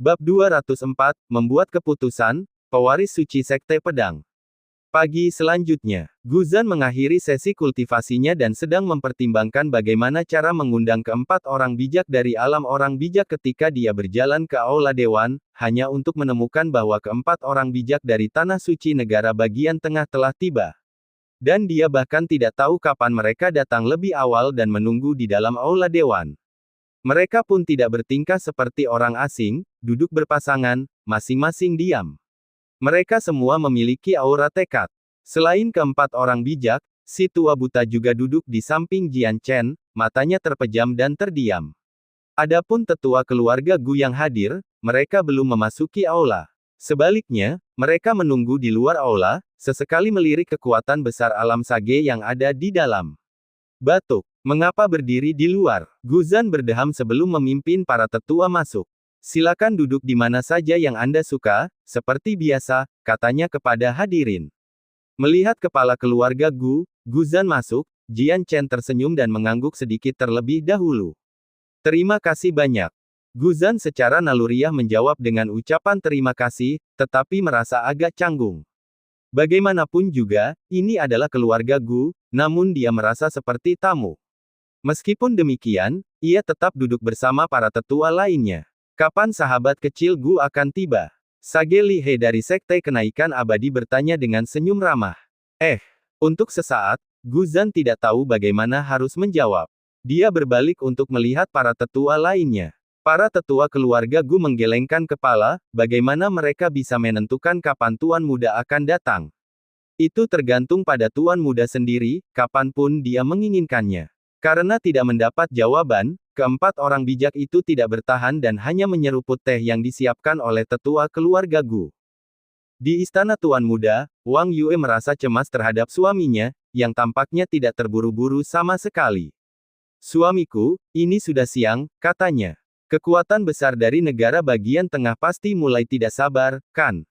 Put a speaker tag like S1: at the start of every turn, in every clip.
S1: Bab 204, Membuat Keputusan, Pewaris Suci Sekte Pedang. Pagi selanjutnya, Guzan mengakhiri sesi kultivasinya dan sedang mempertimbangkan bagaimana cara mengundang keempat orang bijak dari alam orang bijak ketika dia berjalan ke Aula Dewan, hanya untuk menemukan bahwa keempat orang bijak dari Tanah Suci Negara bagian tengah telah tiba. Dan dia bahkan tidak tahu kapan mereka datang lebih awal dan menunggu di dalam Aula Dewan. Mereka pun tidak bertingkah seperti orang asing, duduk berpasangan, masing-masing diam. Mereka semua memiliki aura tekad. Selain keempat orang bijak, si tua buta juga duduk di samping Jian Chen, matanya terpejam dan terdiam. Adapun tetua keluarga Gu yang hadir, mereka belum memasuki aula. Sebaliknya, mereka menunggu di luar aula, sesekali melirik kekuatan besar alam sage yang ada di dalam. Batuk. Mengapa berdiri di luar? Guzan berdeham sebelum memimpin para tetua masuk. Silakan duduk di mana saja yang Anda suka, seperti biasa, katanya kepada hadirin. Melihat kepala keluarga Gu, Guzan masuk, Jian Chen tersenyum dan mengangguk sedikit terlebih dahulu. Terima kasih banyak. Guzan secara naluriah menjawab dengan ucapan terima kasih, tetapi merasa agak canggung. Bagaimanapun juga, ini adalah keluarga Gu, namun dia merasa seperti tamu. Meskipun demikian, ia tetap duduk bersama para tetua lainnya. Kapan sahabat kecil Gu akan tiba? Sage Li He dari Sekte Kenaikan Abadi bertanya dengan senyum ramah. Untuk sesaat, Guzan tidak tahu bagaimana harus menjawab. Dia berbalik untuk melihat para tetua lainnya. Para tetua keluarga Gu menggelengkan kepala, bagaimana mereka bisa menentukan kapan tuan muda akan datang. Itu tergantung pada tuan muda sendiri, kapanpun dia menginginkannya. Karena tidak mendapat jawaban, keempat orang bijak itu tidak bertahan dan hanya menyeruput teh yang disiapkan oleh tetua keluarga Gu. Di istana tuan muda, Wang Yue merasa cemas terhadap suaminya, yang tampaknya tidak terburu-buru sama sekali. Suamiku, ini sudah siang, katanya. Kekuatan besar dari negara bagian tengah pasti mulai tidak sabar, kan?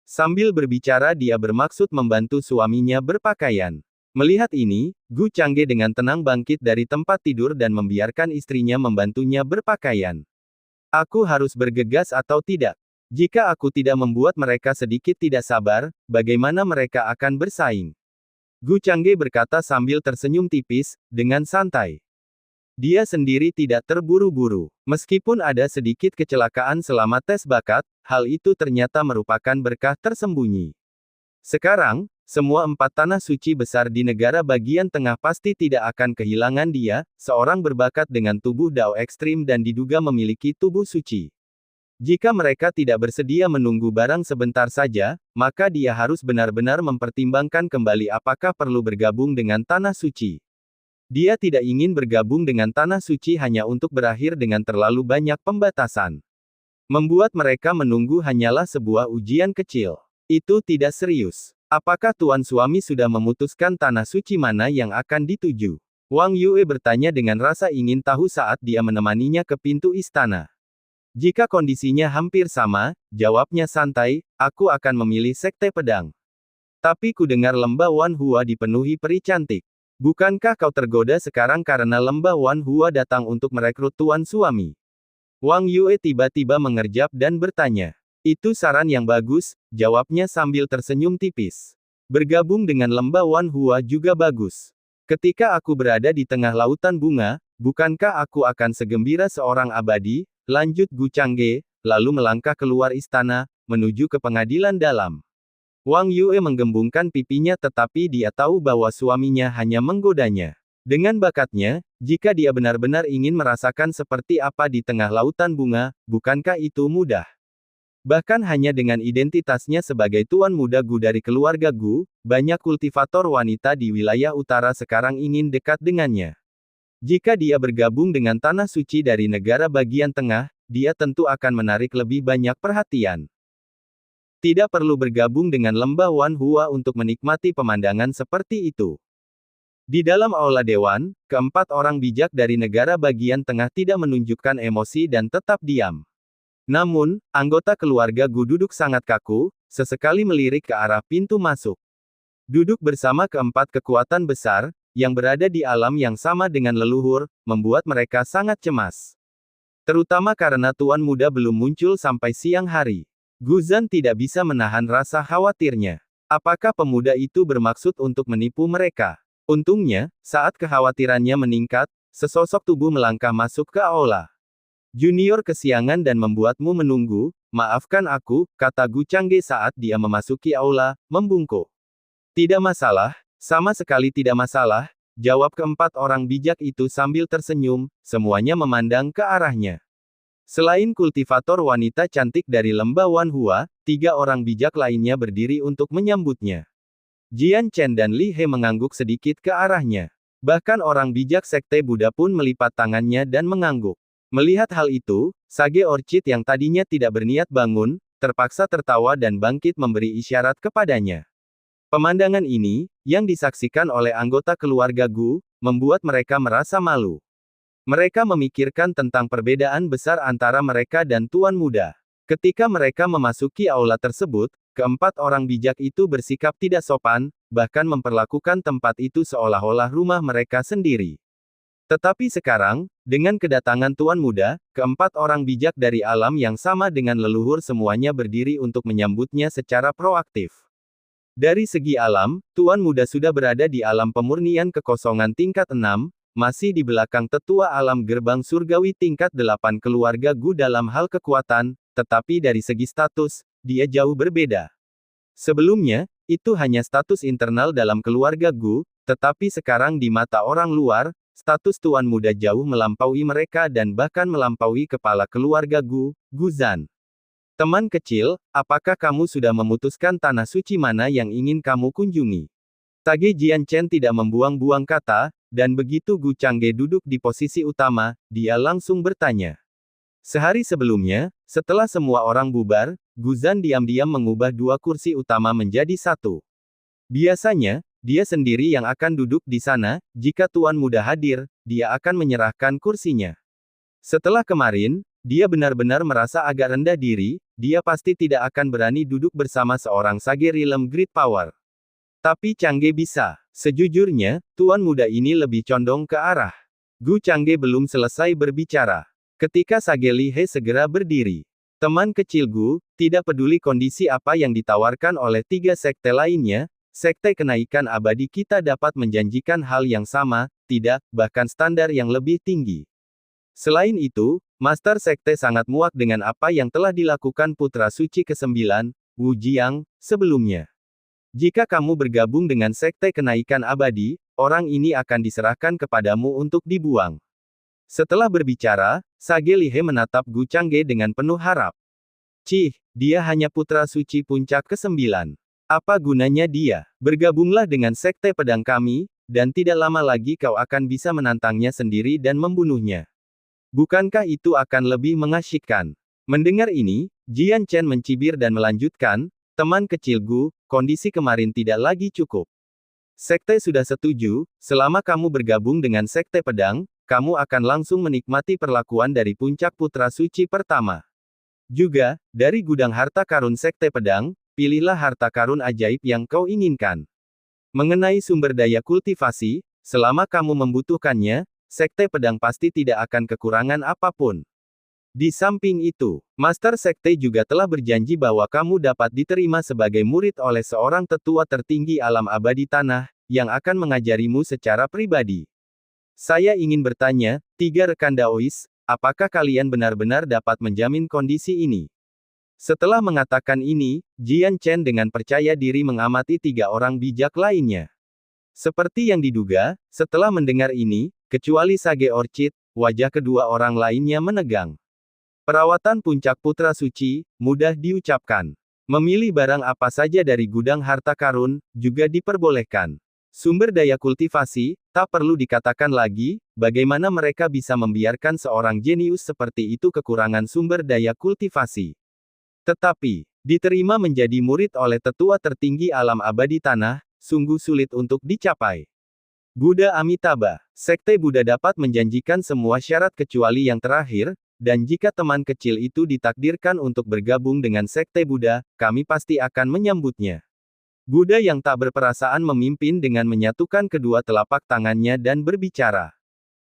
S1: Sambil berbicara dia bermaksud membantu suaminya berpakaian. Melihat ini, Gu Changge dengan tenang bangkit dari tempat tidur dan membiarkan istrinya membantunya berpakaian. Aku harus bergegas atau tidak? Jika aku tidak membuat mereka sedikit tidak sabar, bagaimana mereka akan bersaing? Gu Changge berkata sambil tersenyum tipis, dengan santai. Dia sendiri tidak terburu-buru. Meskipun ada sedikit kecelakaan selama tes bakat, hal itu ternyata merupakan berkah tersembunyi. Sekarang, semua empat tanah suci besar di negara bagian tengah pasti tidak akan kehilangan dia, seorang berbakat dengan tubuh Dao ekstrim dan diduga memiliki tubuh suci. Jika mereka tidak bersedia menunggu barang sebentar saja, maka dia harus benar-benar mempertimbangkan kembali apakah perlu bergabung dengan tanah suci. Dia tidak ingin bergabung dengan tanah suci hanya untuk berakhir dengan terlalu banyak pembatasan. Membuat mereka menunggu hanyalah sebuah ujian kecil. Itu tidak serius. Apakah tuan suami sudah memutuskan tanah suci mana yang akan dituju? Wang Yue bertanya dengan rasa ingin tahu saat dia menemaninya ke pintu istana. Jika kondisinya hampir sama, jawabnya santai, aku akan memilih Sekte Pedang. Tapi ku dengar lembah Wan Hua dipenuhi peri cantik. Bukankah kau tergoda sekarang karena lembah Wan Hua datang untuk merekrut tuan suami? Wang Yue tiba-tiba mengerjap dan bertanya. Itu saran yang bagus, jawabnya sambil tersenyum tipis. Bergabung dengan lembah Wan Hua juga bagus. Ketika aku berada di tengah lautan bunga, bukankah aku akan segembira seorang abadi? Lanjut Gu Changge, lalu melangkah keluar istana, menuju ke pengadilan dalam. Wang Yue menggembungkan pipinya tetapi dia tahu bahwa suaminya hanya menggodanya. Dengan bakatnya, jika dia benar-benar ingin merasakan seperti apa di tengah lautan bunga, bukankah itu mudah? Bahkan hanya dengan identitasnya sebagai tuan muda Gu dari keluarga Gu, banyak kultivator wanita di wilayah utara sekarang ingin dekat dengannya. Jika dia bergabung dengan tanah suci dari negara bagian tengah, dia tentu akan menarik lebih banyak perhatian. Tidak perlu bergabung dengan lembah Wan Hua untuk menikmati pemandangan seperti itu. Di dalam aula dewan, keempat orang bijak dari negara bagian tengah tidak menunjukkan emosi dan tetap diam. Namun, anggota keluarga Gu duduk sangat kaku, sesekali melirik ke arah pintu masuk. Duduk bersama keempat kekuatan besar, yang berada di alam yang sama dengan leluhur, membuat mereka sangat cemas. Terutama karena Tuan Muda belum muncul sampai siang hari. Guzan tidak bisa menahan rasa khawatirnya. Apakah pemuda itu bermaksud untuk menipu mereka? Untungnya, saat kekhawatirannya meningkat, sesosok tubuh melangkah masuk ke aula. Junior kesiangan dan membuatmu menunggu, maafkan aku, kata Gu Changge saat dia memasuki aula, membungkuk. Tidak masalah, sama sekali tidak masalah, jawab keempat orang bijak itu sambil tersenyum, semuanya memandang ke arahnya. Selain kultivator wanita cantik dari lembah Wanhua, 3 orang bijak lainnya berdiri untuk menyambutnya. Jian Chen dan Li He mengangguk sedikit ke arahnya. Bahkan orang bijak sekte Buddha pun melipat tangannya dan mengangguk. Melihat hal itu, Sage Orchid yang tadinya tidak berniat bangun, terpaksa tertawa dan bangkit memberi isyarat kepadanya. Pemandangan ini, yang disaksikan oleh anggota keluarga Gu, membuat mereka merasa malu. Mereka memikirkan tentang perbedaan besar antara mereka dan Tuan Muda. Ketika mereka memasuki aula tersebut, keempat orang bijak itu bersikap tidak sopan, bahkan memperlakukan tempat itu seolah-olah rumah mereka sendiri. Tetapi sekarang, dengan kedatangan Tuan Muda, keempat orang bijak dari alam yang sama dengan leluhur semuanya berdiri untuk menyambutnya secara proaktif. Dari segi alam, Tuan Muda sudah berada di alam pemurnian kekosongan tingkat 6, masih di belakang tetua alam gerbang surgawi tingkat 8 keluarga Gu dalam hal kekuatan, tetapi dari segi status, dia jauh berbeda. Sebelumnya, itu hanya status internal dalam keluarga Gu, tetapi sekarang di mata orang luar, status Tuan Muda jauh melampaui mereka dan bahkan melampaui kepala keluarga Gu, Guzan. Teman kecil, apakah kamu sudah memutuskan tanah suci mana yang ingin kamu kunjungi? Sage Jian Chen tidak membuang-buang kata, dan begitu Gu Changge duduk di posisi utama, dia langsung bertanya. Sehari sebelumnya, setelah semua orang bubar, Guzan diam-diam mengubah 2 kursi utama menjadi 1. Biasanya, dia sendiri yang akan duduk di sana, jika Tuan Muda hadir, dia akan menyerahkan kursinya. Setelah kemarin, dia benar-benar merasa agak rendah diri, dia pasti tidak akan berani duduk bersama seorang Sage Realm Great Power. Tapi Changge bisa. Sejujurnya, Tuan Muda ini lebih condong ke arah. Gu Changge belum selesai berbicara. Ketika Sage Li He segera berdiri. Teman kecil Gu, tidak peduli kondisi apa yang ditawarkan oleh 3 sekte lainnya, sekte kenaikan abadi kita dapat menjanjikan hal yang sama, tidak, bahkan standar yang lebih tinggi. Selain itu, Master Sekte sangat muak dengan apa yang telah dilakukan Putra Suci ke-9, Wu Jiang, sebelumnya. Jika kamu bergabung dengan Sekte Kenaikan Abadi, orang ini akan diserahkan kepadamu untuk dibuang. Setelah berbicara, Sage Li He menatap Gu Changge dengan penuh harap. Cih, dia hanya Putra Suci puncak ke-9. Apa gunanya dia? Bergabunglah dengan Sekte Pedang kami, dan tidak lama lagi kau akan bisa menantangnya sendiri dan membunuhnya. Bukankah itu akan lebih mengasyikkan? Mendengar ini, Jian Chen mencibir dan melanjutkan, teman kecil Gu, kondisi kemarin tidak lagi cukup. Sekte sudah setuju, selama kamu bergabung dengan Sekte Pedang, kamu akan langsung menikmati perlakuan dari puncak Putra Suci pertama. Juga, dari gudang harta karun Sekte Pedang, pilihlah harta karun ajaib yang kau inginkan. Mengenai sumber daya kultivasi, selama kamu membutuhkannya, Sekte Pedang pasti tidak akan kekurangan apapun. Di samping itu, Master Sekte juga telah berjanji bahwa kamu dapat diterima sebagai murid oleh seorang tetua tertinggi alam abadi tanah, yang akan mengajarimu secara pribadi. Saya ingin bertanya, 3 rekan Daois, apakah kalian benar-benar dapat menjamin kondisi ini? Setelah mengatakan ini, Jian Chen dengan percaya diri mengamati 3 orang bijak lainnya. Seperti yang diduga, setelah mendengar ini, kecuali Sage Orchid, wajah kedua orang lainnya menegang. Perawatan puncak Putra Suci, mudah diucapkan. Memilih barang apa saja dari gudang harta karun, juga diperbolehkan. Sumber daya kultivasi, tak perlu dikatakan lagi, bagaimana mereka bisa membiarkan seorang jenius seperti itu kekurangan sumber daya kultivasi. Tetapi, diterima menjadi murid oleh tetua tertinggi alam abadi tanah, sungguh sulit untuk dicapai. Buddha Amitabha, Sekte Buddha dapat menjanjikan semua syarat kecuali yang terakhir, dan jika teman kecil itu ditakdirkan untuk bergabung dengan Sekte Buddha, kami pasti akan menyambutnya. Buddha yang tak berperasaan memimpin dengan menyatukan kedua telapak tangannya dan berbicara.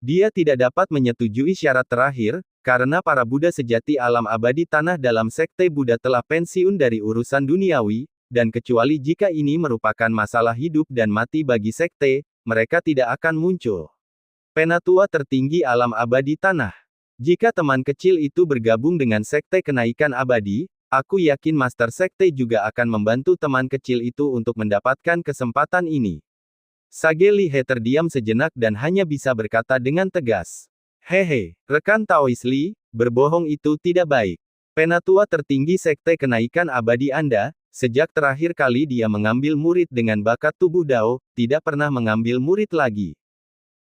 S1: Dia tidak dapat menyetujui syarat terakhir, karena para Buddha sejati alam abadi tanah dalam sekte Buddha telah pensiun dari urusan duniawi, dan kecuali jika ini merupakan masalah hidup dan mati bagi sekte, mereka tidak akan muncul. Penatua tertinggi alam abadi tanah. Jika teman kecil itu bergabung dengan sekte kenaikan abadi, aku yakin Master Sekte juga akan membantu teman kecil itu untuk mendapatkan kesempatan ini. Sage Lihe terdiam sejenak dan hanya bisa berkata dengan tegas. Hehe, rekan Taois Li, berbohong itu tidak baik. Penatua tertinggi Sekte Kenaikan Abadi Anda, sejak terakhir kali dia mengambil murid dengan bakat tubuh Dao, tidak pernah mengambil murid lagi.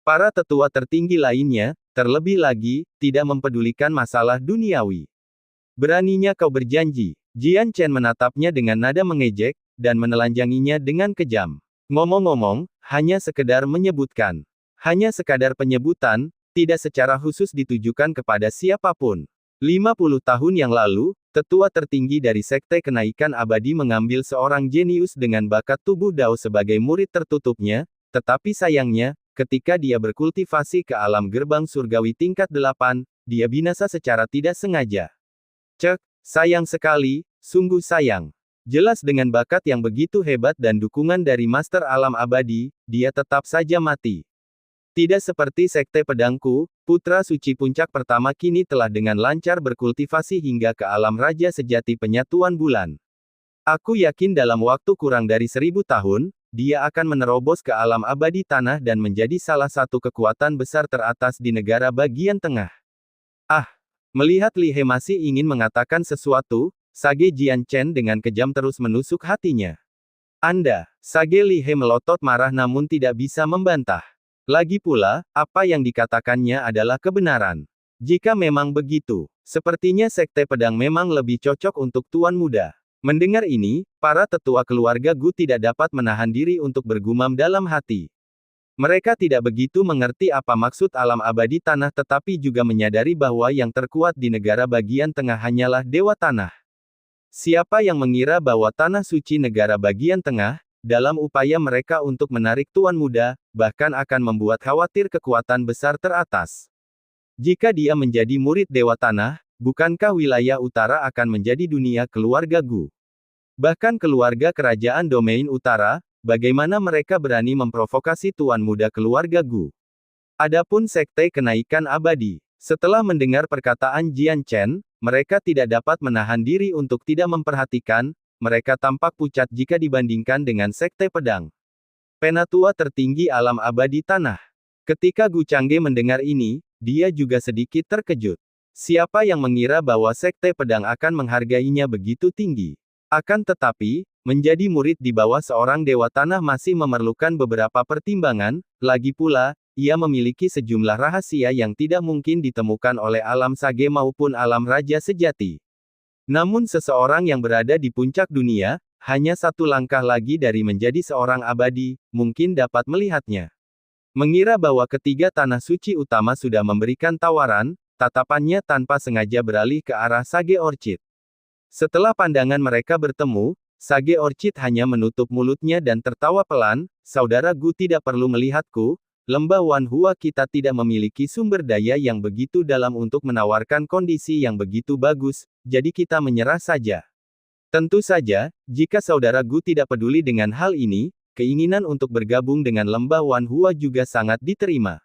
S1: Para tetua tertinggi lainnya, terlebih lagi, tidak mempedulikan masalah duniawi. Beraninya kau berjanji. Jian Chen menatapnya dengan nada mengejek, dan menelanjanginya dengan kejam. Ngomong-ngomong, hanya sekedar menyebutkan. Hanya sekadar penyebutan, tidak secara khusus ditujukan kepada siapapun. 50 tahun yang lalu, tetua tertinggi dari Sekte Kenaikan Abadi mengambil seorang jenius dengan bakat tubuh Dao sebagai murid tertutupnya, tetapi sayangnya, ketika dia berkultivasi ke alam gerbang surgawi tingkat 8, dia binasa secara tidak sengaja. Cek, sayang sekali, sungguh sayang. Jelas dengan bakat yang begitu hebat dan dukungan dari Master Alam Abadi, dia tetap saja mati. Tidak seperti Sekte Pedangku, Putra Suci Puncak pertama kini telah dengan lancar berkultivasi hingga ke alam Raja Sejati Penyatuan Bulan. Aku yakin dalam waktu kurang dari 1000 tahun, dia akan menerobos ke alam abadi tanah dan menjadi salah satu kekuatan besar teratas di negara bagian tengah. Ah! Melihat Li He masih ingin mengatakan sesuatu, Sage Jian Chen dengan kejam terus menusuk hatinya. Anda, Sage Li He melotot marah namun tidak bisa membantah. Lagi pula, apa yang dikatakannya adalah kebenaran. Jika memang begitu, sepertinya Sekte Pedang memang lebih cocok untuk Tuan Muda. Mendengar ini, para tetua keluarga Gu tidak dapat menahan diri untuk bergumam dalam hati. Mereka tidak begitu mengerti apa maksud alam abadi tanah tetapi juga menyadari bahwa yang terkuat di negara bagian tengah hanyalah Dewa Tanah. Siapa yang mengira bahwa tanah suci negara bagian tengah, dalam upaya mereka untuk menarik Tuan Muda, bahkan akan membuat khawatir kekuatan besar teratas. Jika dia menjadi murid Dewa Tanah, bukankah wilayah utara akan menjadi dunia keluarga Gu? Bahkan keluarga kerajaan domain utara, bagaimana mereka berani memprovokasi Tuan Muda keluarga Gu? Adapun Sekte Kenaikan Abadi, setelah mendengar perkataan Jian Chen, mereka tidak dapat menahan diri untuk tidak memperhatikan, mereka tampak pucat jika dibandingkan dengan Sekte Pedang. Penatua tertinggi alam abadi tanah. Ketika Gu Changge mendengar ini, dia juga sedikit terkejut. Siapa yang mengira bahwa Sekte Pedang akan menghargainya begitu tinggi? Akan tetapi, menjadi murid di bawah seorang Dewa Tanah masih memerlukan beberapa pertimbangan, lagi pula, ia memiliki sejumlah rahasia yang tidak mungkin ditemukan oleh alam Sage maupun alam Raja Sejati. Namun seseorang yang berada di puncak dunia, hanya satu langkah lagi dari menjadi seorang abadi, mungkin dapat melihatnya. Mengira bahwa ketiga tanah suci utama sudah memberikan tawaran, tatapannya tanpa sengaja beralih ke arah Sage Orchid. Setelah pandangan mereka bertemu, Sage Orchid hanya menutup mulutnya dan tertawa pelan, Saudara Gu tidak perlu melihatku, Lembah Wan Hua kita tidak memiliki sumber daya yang begitu dalam untuk menawarkan kondisi yang begitu bagus, jadi kita menyerah saja. Tentu saja, jika Saudara Gu tidak peduli dengan hal ini, keinginan untuk bergabung dengan Lembah Wan Hua juga sangat diterima.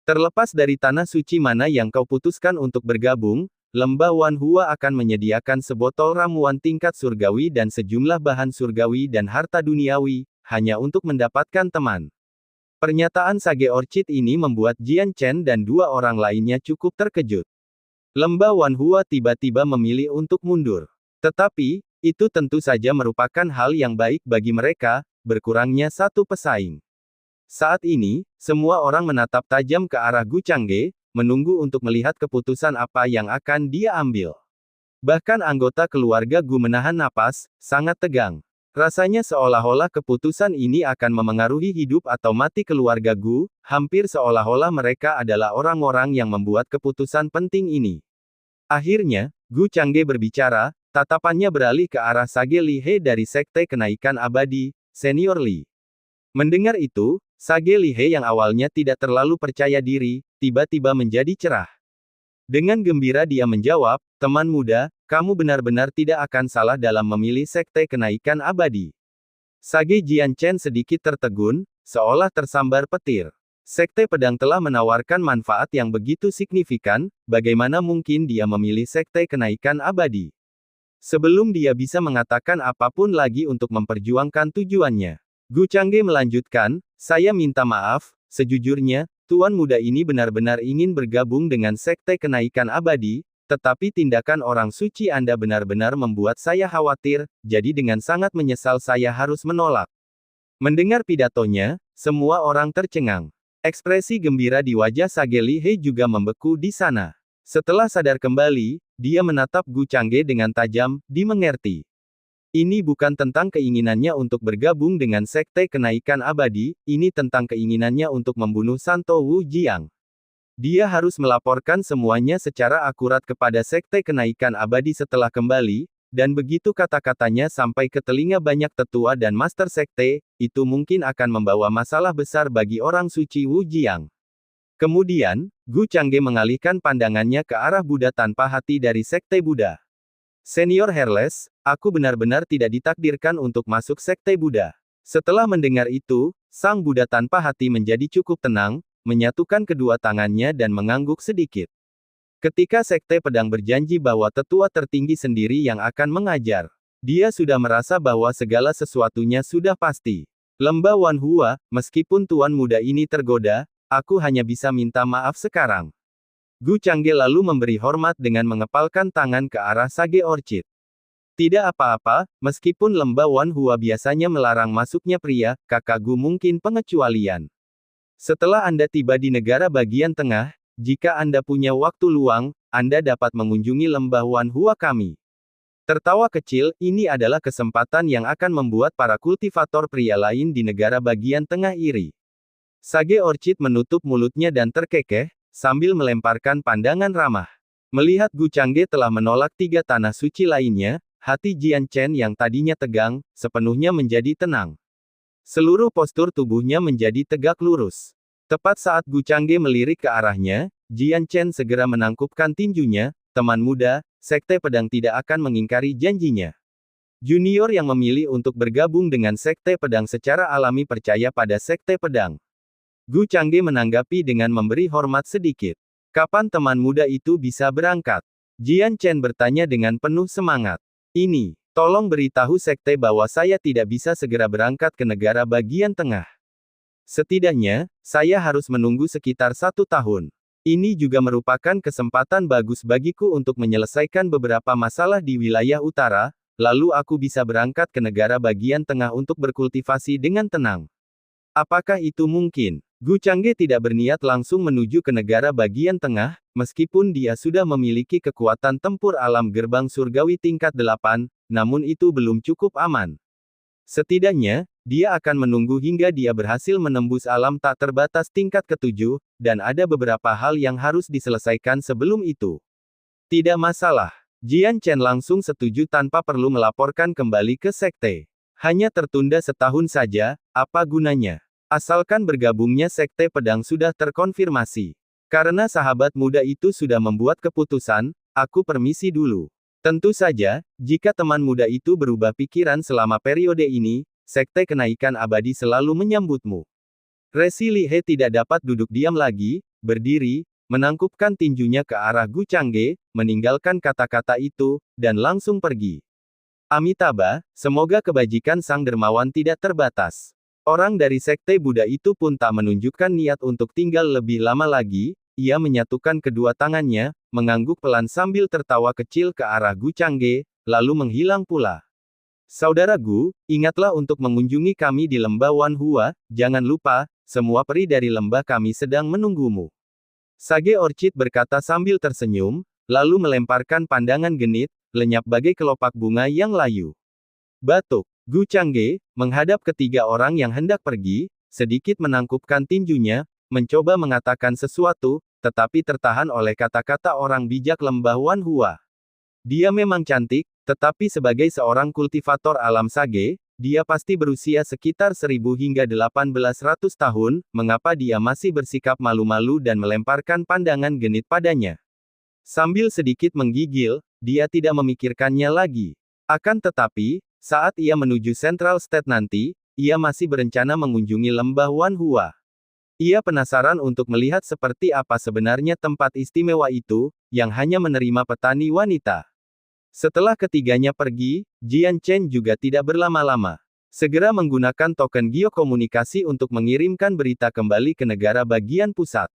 S1: Terlepas dari tanah suci mana yang kau putuskan untuk bergabung, Lembah Wan Hua akan menyediakan sebotol ramuan tingkat surgawi dan sejumlah bahan surgawi dan harta duniawi, hanya untuk mendapatkan teman. Pernyataan Sage Orchid ini membuat Jian Chen dan dua orang lainnya cukup terkejut. Lembah Wan Hua tiba-tiba memilih untuk mundur. Tetapi, itu tentu saja merupakan hal yang baik bagi mereka, berkurangnya satu pesaing. Saat ini, semua orang menatap tajam ke arah Gu Changge, menunggu untuk melihat keputusan apa yang akan dia ambil. Bahkan anggota keluarga Gu menahan napas, sangat tegang. Rasanya seolah-olah keputusan ini akan memengaruhi hidup atau mati keluarga Gu, hampir seolah-olah mereka adalah orang-orang yang membuat keputusan penting ini. Akhirnya, Gu Changge berbicara, tatapannya beralih ke arah Sage Li He dari Sekte Kenaikan Abadi, Senior Li. Mendengar itu, Sage Li He yang awalnya tidak terlalu percaya diri, tiba-tiba menjadi cerah. Dengan gembira dia menjawab, teman muda, kamu benar-benar tidak akan salah dalam memilih sekte kenaikan abadi. Sage Jianchen sedikit tertegun, seolah tersambar petir. Sekte pedang telah menawarkan manfaat yang begitu signifikan, bagaimana mungkin dia memilih sekte kenaikan abadi? Sebelum dia bisa mengatakan apapun lagi untuk memperjuangkan tujuannya, Gu Changge melanjutkan, saya minta maaf, sejujurnya, tuan muda ini benar-benar ingin bergabung dengan sekte kenaikan abadi, tetapi tindakan orang suci Anda benar-benar membuat saya khawatir, jadi dengan sangat menyesal saya harus menolak. Mendengar pidatonya, semua orang tercengang. Ekspresi gembira di wajah Sage Li He juga membeku di sana. Setelah sadar kembali, dia menatap Gu Changge dengan tajam, dimengerti. Ini bukan tentang keinginannya untuk bergabung dengan sekte kenaikan abadi, ini tentang keinginannya untuk membunuh Santo Wu Jiang. Dia harus melaporkan semuanya secara akurat kepada sekte kenaikan abadi setelah kembali, dan begitu kata-katanya sampai ke telinga banyak tetua dan master sekte, itu mungkin akan membawa masalah besar bagi orang suci Wu Jiang. Kemudian, Gu Changge mengalihkan pandangannya ke arah Buddha tanpa hati dari sekte Buddha. Senior Herles, aku benar-benar tidak ditakdirkan untuk masuk sekte Buddha. Setelah mendengar itu, sang Buddha tanpa hati menjadi cukup tenang, menyatukan kedua tangannya dan mengangguk sedikit. Ketika sekte pedang berjanji bahwa tetua tertinggi sendiri yang akan mengajar, dia sudah merasa bahwa segala sesuatunya sudah pasti. Lembah Wanhua, meskipun tuan muda ini tergoda, aku hanya bisa minta maaf sekarang. Gu Changge lalu memberi hormat dengan mengepalkan tangan ke arah Sage Orchid. Tidak apa-apa, meskipun lembah Wanhua biasanya melarang masuknya pria, kakak Gu mungkin pengecualian. Setelah Anda tiba di negara bagian tengah, jika Anda punya waktu luang, Anda dapat mengunjungi lembah Wanhua kami. Tertawa kecil, ini adalah kesempatan yang akan membuat para kultivator pria lain di negara bagian tengah iri. Sage Orchid menutup mulutnya dan terkekeh, sambil melemparkan pandangan ramah. Melihat Gu Changge telah menolak 3 tanah suci lainnya, hati Jian Chen yang tadinya tegang, sepenuhnya menjadi tenang. Seluruh postur tubuhnya menjadi tegak lurus. Tepat saat Gu Changge melirik ke arahnya, Jian Chen segera menangkupkan tinjunya, teman muda, sekte pedang tidak akan mengingkari janjinya. Junior yang memilih untuk bergabung dengan sekte pedang secara alami percaya pada sekte pedang. Gu Changge menanggapi dengan memberi hormat sedikit. Kapan teman muda itu bisa berangkat? Jian Chen bertanya dengan penuh semangat. Ini, tolong beritahu sekte bahwa saya tidak bisa segera berangkat ke negara bagian tengah. Setidaknya, saya harus menunggu sekitar 1 tahun. Ini juga merupakan kesempatan bagus bagiku untuk menyelesaikan beberapa masalah di wilayah utara, lalu aku bisa berangkat ke negara bagian tengah untuk berkultivasi dengan tenang. Apakah itu mungkin? Gu Changge tidak berniat langsung menuju ke negara bagian tengah, meskipun dia sudah memiliki kekuatan tempur alam gerbang surgawi tingkat 8, namun itu belum cukup aman. Setidaknya, dia akan menunggu hingga dia berhasil menembus alam tak terbatas tingkat ke-7, dan ada beberapa hal yang harus diselesaikan sebelum itu. Tidak masalah. Jian Chen langsung setuju tanpa perlu melaporkan kembali ke sekte. Hanya tertunda setahun saja, apa gunanya? Asalkan bergabungnya sekte pedang sudah terkonfirmasi. Karena sahabat muda itu sudah membuat keputusan, aku permisi dulu. Tentu saja, jika teman muda itu berubah pikiran selama periode ini, sekte kenaikan abadi selalu menyambutmu. Resi Li He tidak dapat duduk diam lagi, berdiri, menangkupkan tinjunya ke arah Gu Changge, meninggalkan kata-kata itu, dan langsung pergi. Amitabha, semoga kebajikan sang dermawan tidak terbatas. Orang dari sekte Buddha itu pun tak menunjukkan niat untuk tinggal lebih lama lagi, ia menyatukan kedua tangannya, mengangguk pelan sambil tertawa kecil ke arah Gu Changge, lalu menghilang pula. Saudara Gu, ingatlah untuk mengunjungi kami di lembah Wanhua, jangan lupa, semua peri dari lembah kami sedang menunggumu. Sage Orchid berkata sambil tersenyum, lalu melemparkan pandangan genit, lenyap bagai kelopak bunga yang layu. Batuk. Gu Changge, menghadap ketiga orang yang hendak pergi, sedikit menangkupkan tinjunya, mencoba mengatakan sesuatu, tetapi tertahan oleh kata-kata orang bijak lembah Wanhua. Dia memang cantik, tetapi sebagai seorang kultivator alam sage, dia pasti berusia sekitar 1000 hingga 1800 tahun, mengapa dia masih bersikap malu-malu dan melemparkan pandangan genit padanya. Sambil sedikit menggigil, dia tidak memikirkannya lagi. Akan tetapi, saat ia menuju Central State nanti, ia masih berencana mengunjungi lembah Wanhua. Ia penasaran untuk melihat seperti apa sebenarnya tempat istimewa itu, yang hanya menerima petani wanita. Setelah ketiganya pergi, Jian Chen juga tidak berlama-lama. Segera menggunakan token geokomunikasi untuk mengirimkan berita kembali ke negara bagian pusat.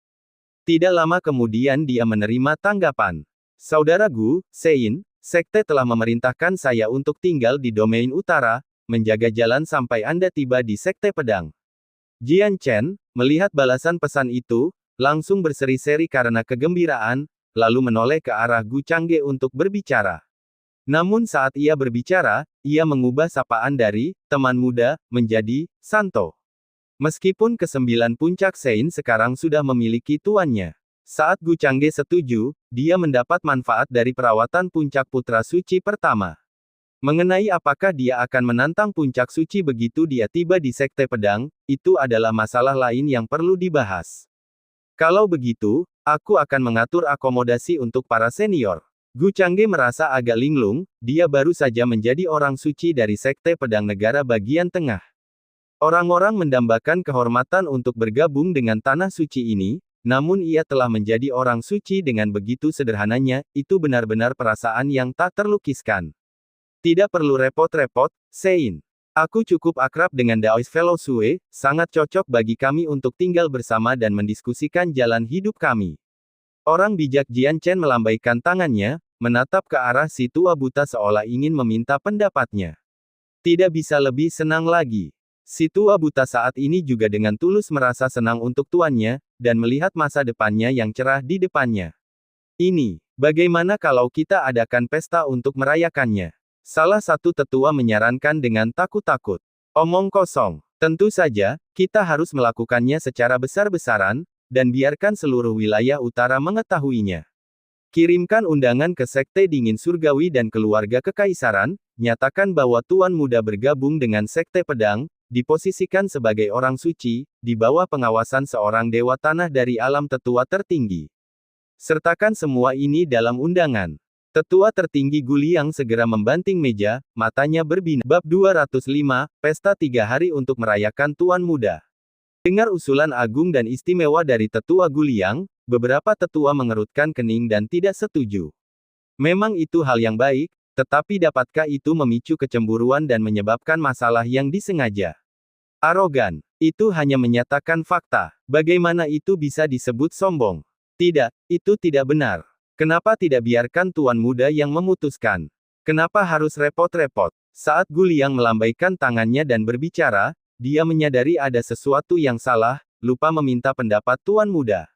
S1: Tidak lama kemudian dia menerima tanggapan. Saudara Gu, Sein, sekte telah memerintahkan saya untuk tinggal di domain utara, menjaga jalan sampai Anda tiba di sekte pedang. Jian Chen, melihat balasan pesan itu, langsung berseri-seri karena kegembiraan, lalu menoleh ke arah Gu Changge untuk berbicara. Namun saat ia berbicara, ia mengubah sapaan dari teman muda menjadi Santo. Meskipun ke-9 puncak Sein sekarang sudah memiliki tuannya. Saat Gu Changge setuju, dia mendapat manfaat dari perawatan puncak putra suci pertama. Mengenai apakah dia akan menantang puncak suci begitu dia tiba di sekte pedang, itu adalah masalah lain yang perlu dibahas. Kalau begitu, aku akan mengatur akomodasi untuk para senior. Gu Changge merasa agak linglung, dia baru saja menjadi orang suci dari sekte pedang negara bagian tengah. Orang-orang mendambakan kehormatan untuk bergabung dengan tanah suci ini, namun ia telah menjadi orang suci dengan begitu sederhananya, itu benar-benar perasaan yang tak terlukiskan. Tidak perlu repot-repot, Sein. Aku cukup akrab dengan Daoist Fellow Sue, sangat cocok bagi kami untuk tinggal bersama dan mendiskusikan jalan hidup kami. Orang bijak Jian Chen melambaikan tangannya, menatap ke arah si tua buta seolah ingin meminta pendapatnya. Tidak bisa lebih senang lagi. Si tua buta saat ini juga dengan tulus merasa senang untuk tuannya, dan melihat masa depannya yang cerah di depannya. Ini, bagaimana kalau kita adakan pesta untuk merayakannya? Salah satu tetua menyarankan dengan takut-takut. Omong kosong. Tentu saja, kita harus melakukannya secara besar-besaran, dan biarkan seluruh wilayah utara mengetahuinya. Kirimkan undangan ke Sekte Dingin Surgawi dan keluarga kekaisaran, nyatakan bahwa Tuan Muda bergabung dengan Sekte Pedang, diposisikan sebagai orang suci, di bawah pengawasan seorang dewa tanah dari alam tetua tertinggi. Sertakan semua ini dalam undangan. Tetua tertinggi Guliang segera membanting meja, matanya berbinar. Bab 205, Pesta 3 Hari untuk Merayakan Tuan Muda. Dengar usulan agung dan istimewa dari Tetua Guliang, beberapa tetua mengerutkan kening dan tidak setuju. Memang itu hal yang baik, tetapi dapatkah itu memicu kecemburuan dan menyebabkan masalah yang disengaja? Arogan. Itu hanya menyatakan fakta. Bagaimana itu bisa disebut sombong? Tidak, itu tidak benar. Kenapa tidak biarkan Tuan Muda yang memutuskan? Kenapa harus repot-repot? Saat Guliang melambaikan tangannya dan berbicara, dia menyadari ada sesuatu yang salah, lupa meminta pendapat Tuan Muda.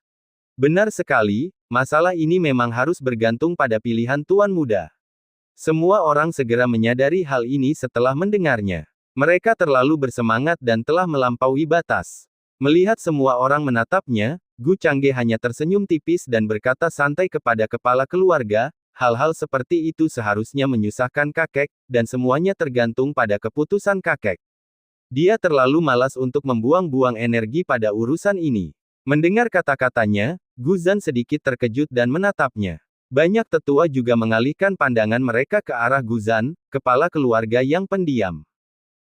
S1: Benar sekali, masalah ini memang harus bergantung pada pilihan Tuan Muda. Semua orang segera menyadari hal ini setelah mendengarnya. Mereka terlalu bersemangat dan telah melampaui batas. Melihat semua orang menatapnya, Gu Changge hanya tersenyum tipis dan berkata santai kepada kepala keluarga, hal-hal seperti itu seharusnya menyusahkan kakek, dan semuanya tergantung pada keputusan kakek. Dia terlalu malas untuk membuang-buang energi pada urusan ini. Mendengar kata-katanya, Guzan sedikit terkejut dan menatapnya. Banyak tetua juga mengalihkan pandangan mereka ke arah Guzan, kepala keluarga yang pendiam.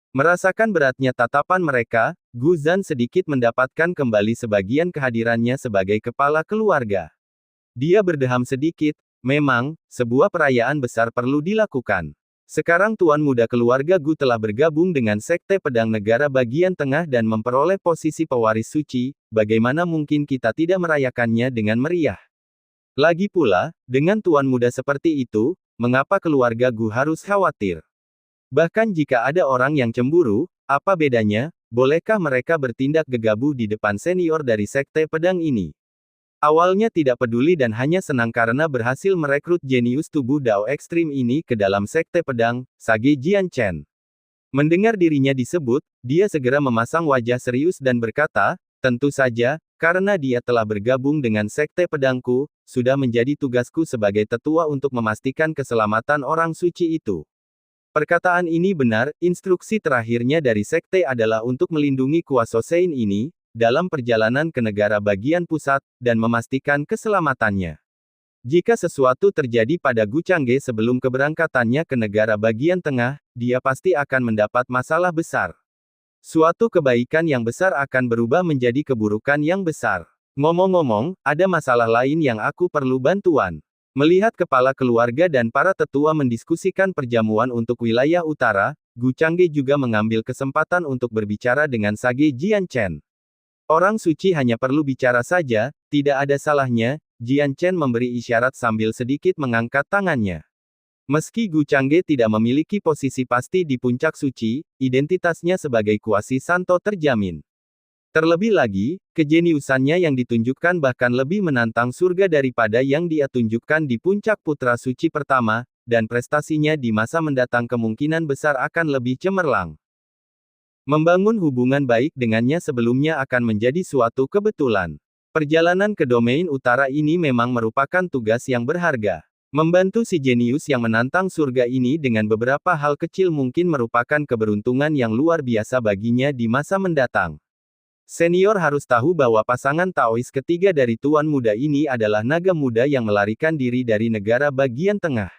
S1: Merasakan beratnya tatapan mereka, Guzan sedikit mendapatkan kembali sebagian kehadirannya sebagai kepala keluarga. Dia berdeham sedikit, memang, sebuah perayaan besar perlu dilakukan. Sekarang Tuan Muda keluarga Gu telah bergabung dengan Sekte Pedang Negara bagian tengah dan memperoleh posisi pewaris suci, bagaimana mungkin kita tidak merayakannya dengan meriah? Lagi pula, dengan Tuan Muda seperti itu, mengapa keluarga Gu harus khawatir? Bahkan jika ada orang yang cemburu, apa bedanya? Bolehkah mereka bertindak gegabah di depan senior dari Sekte Pedang ini? Awalnya tidak peduli dan hanya senang karena berhasil merekrut jenius tubuh Dao ekstrim ini ke dalam Sekte Pedang, Sage Jian Chen. Mendengar dirinya disebut, dia segera memasang wajah serius dan berkata, tentu saja, karena dia telah bergabung dengan Sekte Pedangku, sudah menjadi tugasku sebagai tetua untuk memastikan keselamatan orang suci itu. Perkataan ini benar, instruksi terakhirnya dari sekte adalah untuk melindungi Kuasosein ini, dalam perjalanan ke negara bagian pusat, dan memastikan keselamatannya. Jika sesuatu terjadi pada Gu Changge sebelum keberangkatannya ke negara bagian tengah, dia pasti akan mendapat masalah besar. Suatu kebaikan yang besar akan berubah menjadi keburukan yang besar. Ngomong-ngomong, ada masalah lain yang aku perlu bantuan. Melihat kepala keluarga dan para tetua mendiskusikan perjamuan untuk wilayah utara, Gu Changge juga mengambil kesempatan untuk berbicara dengan Sage Jianchen. Orang suci hanya perlu bicara saja, tidak ada salahnya. Jianchen memberi isyarat sambil sedikit mengangkat tangannya. Meski Gu Changge tidak memiliki posisi pasti di puncak suci, identitasnya sebagai Kuasi Santo terjamin. Terlebih lagi, kejeniusannya yang ditunjukkan bahkan lebih menantang surga daripada yang dia tunjukkan di puncak putra suci pertama, dan prestasinya di masa mendatang kemungkinan besar akan lebih cemerlang. Membangun hubungan baik dengannya sebelumnya akan menjadi suatu kebetulan. Perjalanan ke domain utara ini memang merupakan tugas yang berharga. Membantu si jenius yang menantang surga ini dengan beberapa hal kecil mungkin merupakan keberuntungan yang luar biasa baginya di masa mendatang. Senior harus tahu bahwa pasangan Taois ketiga dari tuan muda ini adalah naga muda yang melarikan diri dari negara bagian tengah.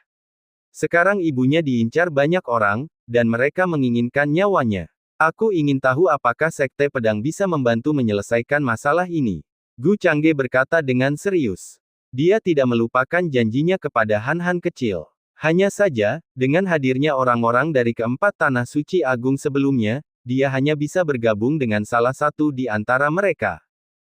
S1: Sekarang ibunya diincar banyak orang, dan mereka menginginkan nyawanya. Aku ingin tahu apakah Sekte Pedang bisa membantu menyelesaikan masalah ini. Gu Changge berkata dengan serius. Dia tidak melupakan janjinya kepada Han-Han kecil. Hanya saja, dengan hadirnya orang-orang dari keempat tanah suci agung sebelumnya, dia hanya bisa bergabung dengan salah satu di antara mereka.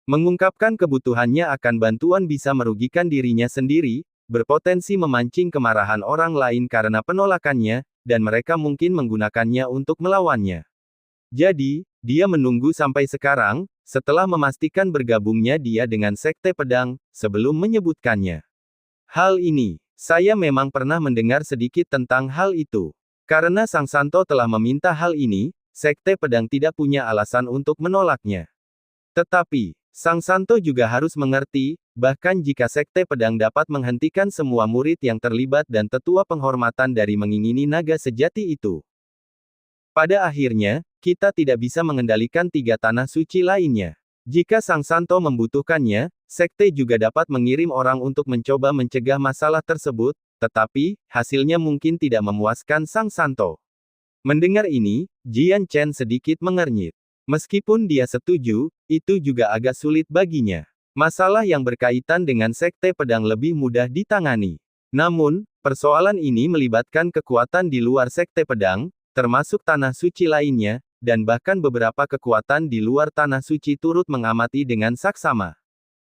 S1: Mengungkapkan kebutuhannya akan bantuan bisa merugikan dirinya sendiri, berpotensi memancing kemarahan orang lain karena penolakannya, dan mereka mungkin menggunakannya untuk melawannya. Jadi, dia menunggu sampai sekarang, setelah memastikan bergabungnya dia dengan Sekte Pedang, sebelum menyebutkannya. Hal ini, saya memang pernah mendengar sedikit tentang hal itu. Karena Sang Santo telah meminta hal ini, Sekte Pedang tidak punya alasan untuk menolaknya. Tetapi, Sang Santo juga harus mengerti, bahkan jika Sekte Pedang dapat menghentikan semua murid yang terlibat dan tetua penghormatan dari mengingini naga sejati itu. Pada akhirnya, kita tidak bisa mengendalikan tiga tanah suci lainnya. Jika Sang Santo membutuhkannya, Sekte juga dapat mengirim orang untuk mencoba mencegah masalah tersebut, tetapi, hasilnya mungkin tidak memuaskan Sang Santo. Mendengar ini, Jianchen sedikit mengernyit. Meskipun dia setuju, itu juga agak sulit baginya. Masalah yang berkaitan dengan Sekte Pedang lebih mudah ditangani. Namun, persoalan ini melibatkan kekuatan di luar Sekte Pedang, termasuk tanah suci lainnya, dan bahkan beberapa kekuatan di luar tanah suci turut mengamati dengan saksama.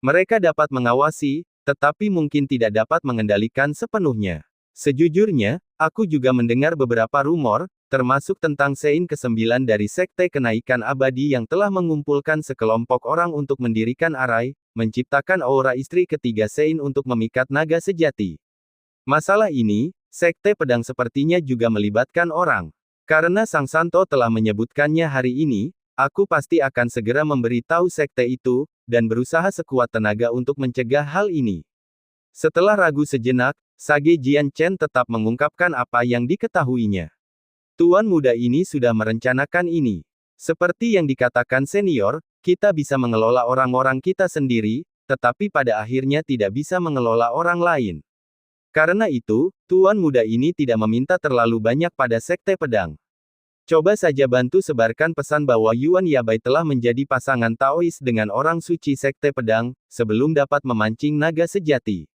S1: Mereka dapat mengawasi, tetapi mungkin tidak dapat mengendalikan sepenuhnya. Sejujurnya, aku juga mendengar beberapa rumor, termasuk tentang Sein ke-9 dari Sekte Kenaikan Abadi yang telah mengumpulkan sekelompok orang untuk mendirikan arai, menciptakan aura istri ketiga Sein untuk memikat naga sejati. Masalah ini, Sekte Pedang sepertinya juga melibatkan orang. Karena Sang Santo telah menyebutkannya hari ini, aku pasti akan segera memberitahu sekte itu, dan berusaha sekuat tenaga untuk mencegah hal ini. Setelah ragu sejenak, Sage Jianchen tetap mengungkapkan apa yang diketahuinya. Tuan muda ini sudah merencanakan ini. Seperti yang dikatakan senior, kita bisa mengelola orang-orang kita sendiri, tetapi pada akhirnya tidak bisa mengelola orang lain. Karena itu, tuan muda ini tidak meminta terlalu banyak pada Sekte Pedang. Coba saja bantu sebarkan pesan bahwa Yuan Yabai telah menjadi pasangan Taois dengan orang suci Sekte Pedang, sebelum dapat memancing naga sejati.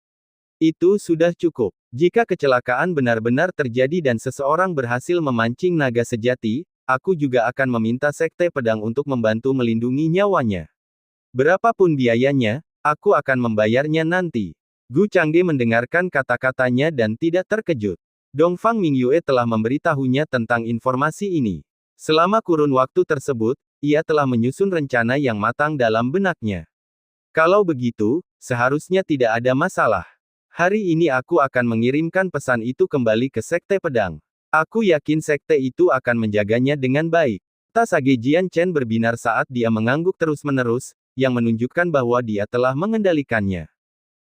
S1: Itu sudah cukup. Jika kecelakaan benar-benar terjadi dan seseorang berhasil memancing naga sejati, aku juga akan meminta Sekte Pedang untuk membantu melindungi nyawanya. Berapapun biayanya, aku akan membayarnya nanti. Gu Changge mendengarkan kata-katanya dan tidak terkejut. Dongfang Mingyue telah memberitahunya tentang informasi ini. Selama kurun waktu tersebut, ia telah menyusun rencana yang matang dalam benaknya. Kalau begitu, seharusnya tidak ada masalah. Hari ini aku akan mengirimkan pesan itu kembali ke Sekte Pedang. Aku yakin sekte itu akan menjaganya dengan baik. Sage Jianchen berbinar saat dia mengangguk terus-menerus, yang menunjukkan bahwa dia telah mengendalikannya.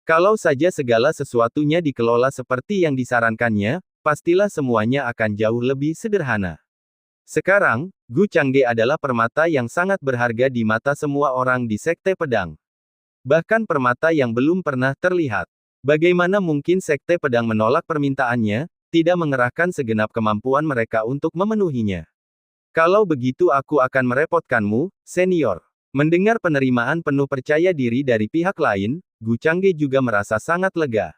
S1: Kalau saja segala sesuatunya dikelola seperti yang disarankannya, pastilah semuanya akan jauh lebih sederhana. Sekarang, Gu Changge adalah permata yang sangat berharga di mata semua orang di Sekte Pedang. Bahkan permata yang belum pernah terlihat. Bagaimana mungkin Sekte Pedang menolak permintaannya, tidak mengerahkan segenap kemampuan mereka untuk memenuhinya? Kalau begitu aku akan merepotkanmu, senior. Mendengar penerimaan penuh percaya diri dari pihak lain, Gu Changge juga merasa sangat lega.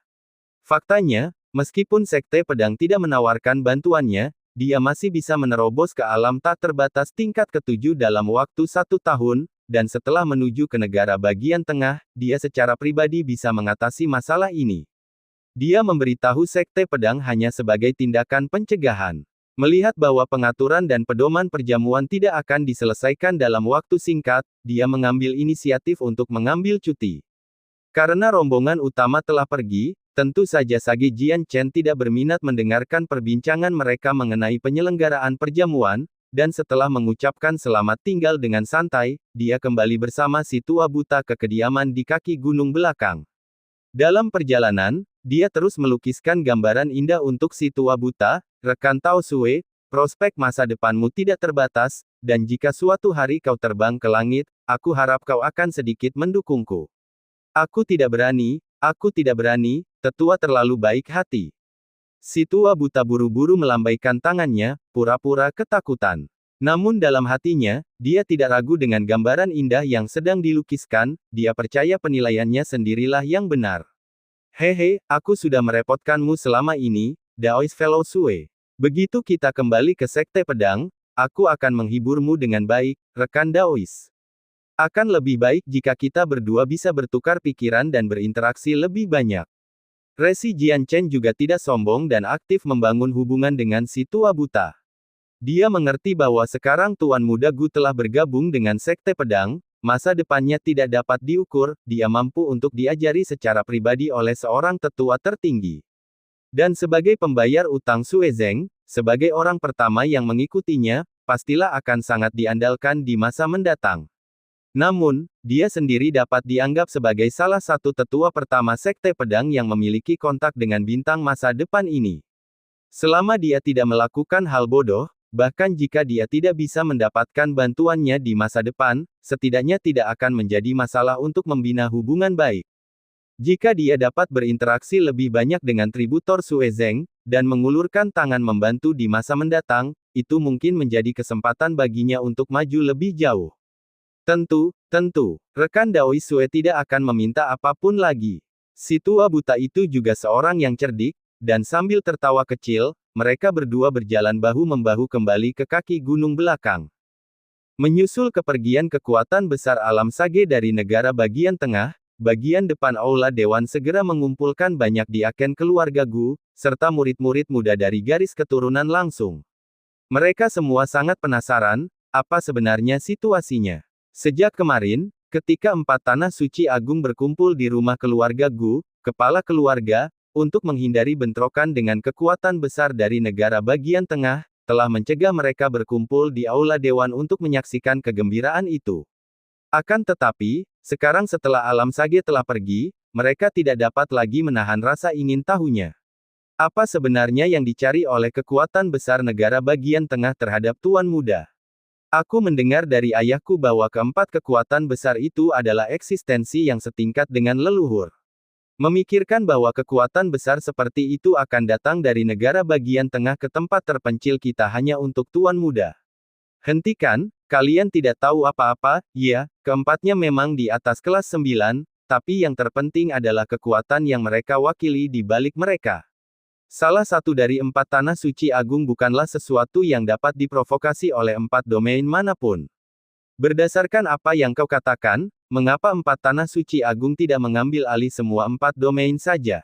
S1: Faktanya, meskipun Sekte Pedang tidak menawarkan bantuannya, dia masih bisa menerobos ke alam tak terbatas tingkat ke-7 dalam waktu 1 tahun, dan setelah menuju ke negara bagian tengah, dia secara pribadi bisa mengatasi masalah ini. Dia memberitahu Sekte Pedang hanya sebagai tindakan pencegahan. Melihat bahwa pengaturan dan pedoman perjamuan tidak akan diselesaikan dalam waktu singkat, dia mengambil inisiatif untuk mengambil cuti. Karena rombongan utama telah pergi, tentu saja Sage Jian Chen tidak berminat mendengarkan perbincangan mereka mengenai penyelenggaraan perjamuan, dan setelah mengucapkan selamat tinggal dengan santai, dia kembali bersama si tua buta ke kediaman di kaki gunung belakang. Dalam perjalanan, dia terus melukiskan gambaran indah untuk si tua buta, rekan Tao Sue, prospek masa depanmu tidak terbatas, dan jika suatu hari kau terbang ke langit, aku harap kau akan sedikit mendukungku. Aku tidak berani, tetua terlalu baik hati. Si tua buta buru-buru melambaikan tangannya, pura-pura ketakutan. Namun dalam hatinya, dia tidak ragu dengan gambaran indah yang sedang dilukiskan, dia percaya penilaiannya sendirilah yang benar. Hehe, aku sudah merepotkanmu selama ini, Daoist Fellow Sue. Begitu kita kembali ke Sekte Pedang, aku akan menghiburmu dengan baik, rekan Daoist. Akan lebih baik jika kita berdua bisa bertukar pikiran dan berinteraksi lebih banyak. Resi Jian Chen juga tidak sombong dan aktif membangun hubungan dengan si tua buta. Dia mengerti bahwa sekarang Tuan Muda Gu telah bergabung dengan Sekte Pedang, masa depannya tidak dapat diukur, dia mampu untuk diajari secara pribadi oleh seorang tetua tertinggi. Dan sebagai pembayar utang Sue Zeng, sebagai orang pertama yang mengikutinya, pastilah akan sangat diandalkan di masa mendatang. Namun, dia sendiri dapat dianggap sebagai salah satu tetua pertama Sekte Pedang yang memiliki kontak dengan bintang masa depan ini. Selama dia tidak melakukan hal bodoh, bahkan jika dia tidak bisa mendapatkan bantuannya di masa depan, setidaknya tidak akan menjadi masalah untuk membina hubungan baik. Jika dia dapat berinteraksi lebih banyak dengan tributor Sue Zeng, dan mengulurkan tangan membantu di masa mendatang, itu mungkin menjadi kesempatan baginya untuk maju lebih jauh. Tentu, rekan Daoist Sue tidak akan meminta apapun lagi. Si tua buta itu juga seorang yang cerdik, dan sambil tertawa kecil, mereka berdua berjalan bahu-membahu kembali ke kaki gunung belakang. Menyusul kepergian kekuatan besar alam Sage dari negara bagian tengah, bagian depan Aula Dewan segera mengumpulkan banyak diaken keluarga Gu, serta murid-murid muda dari garis keturunan langsung. Mereka semua sangat penasaran, apa sebenarnya situasinya. Sejak kemarin, ketika 4 tanah suci agung berkumpul di rumah keluarga Gu, kepala keluarga, untuk menghindari bentrokan dengan kekuatan besar dari negara bagian tengah, telah mencegah mereka berkumpul di Aula Dewan untuk menyaksikan kegembiraan itu. Akan tetapi, sekarang setelah alam Sage telah pergi, mereka tidak dapat lagi menahan rasa ingin tahunya. Apa sebenarnya yang dicari oleh kekuatan besar negara bagian tengah terhadap Tuan Muda? Aku mendengar dari ayahku bahwa keempat kekuatan besar itu adalah eksistensi yang setingkat dengan leluhur. Memikirkan bahwa kekuatan besar seperti itu akan datang dari negara bagian tengah ke tempat terpencil kita hanya untuk Tuan Muda. Hentikan, kalian tidak tahu apa-apa, ya, keempatnya memang di atas kelas 9, tapi yang terpenting adalah kekuatan yang mereka wakili di balik mereka. Salah satu dari 4 tanah suci agung bukanlah sesuatu yang dapat diprovokasi oleh 4 domain manapun. Berdasarkan apa yang kau katakan, mengapa 4 tanah suci agung tidak mengambil alih semua 4 domain saja?